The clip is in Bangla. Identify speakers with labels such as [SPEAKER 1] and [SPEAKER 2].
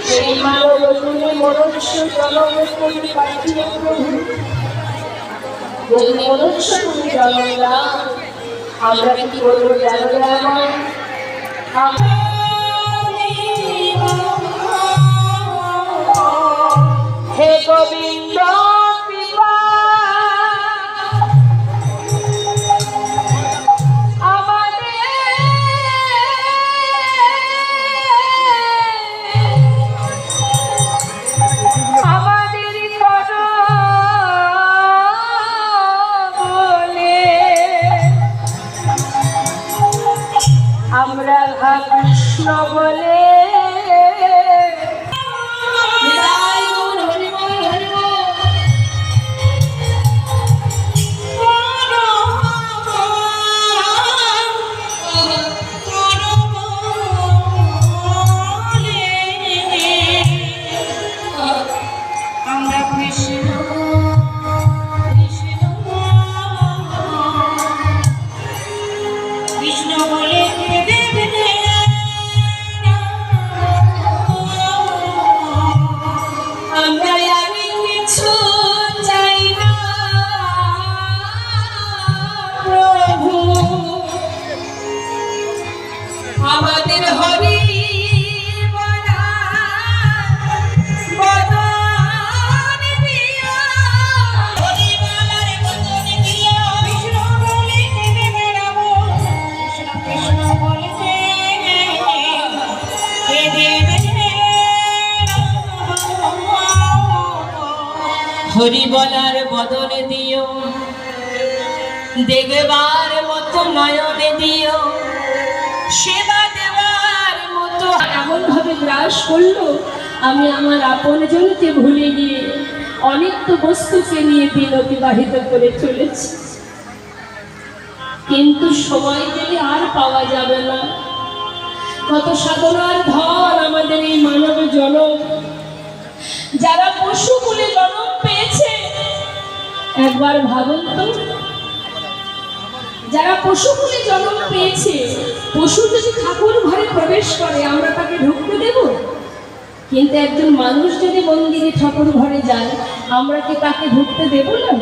[SPEAKER 1] সেই মানব তুমি মনুষ্য জন্ম তুমি পাঠিয়ে প্রভু, যদি মনুষ্য তুমি জন্ম দাও আমরা কি করবো জানো আমার? হে গোবিন্দ আমরা কৃষ্ণ বলে আমাদের হরি হরি বলার বদনে দিও, দেখবার মতো নয়নে দিও, সেবা দেওয়ার মতো এমন ভাবে গ্রাস করলো আমি আমার আপন জনকে ভুলে গিয়ে অনিত্য বস্তুকে নিয়ে দিন অতিবাহিত করে চলেছি। কিন্তু সময় গেলে আর পাওয়া যাবে না। কত সাধনার ধন আমাদের এই মানব জনম, যারা পশু কুলে জন্ম পেয়েছে একবার ভাবুন তো, যারা পশু কুলে জন্ম পেয়েছে, পশু যদি ঠাকুর ঘরে প্রবেশ করে আমরা তাকে ঢুকতে দেব? কিন্তু একজন মানুষ যদি মন্দিরে ঠাকুর ঘরে যায় আমরা কি তাকে ঢুকতে দেব না?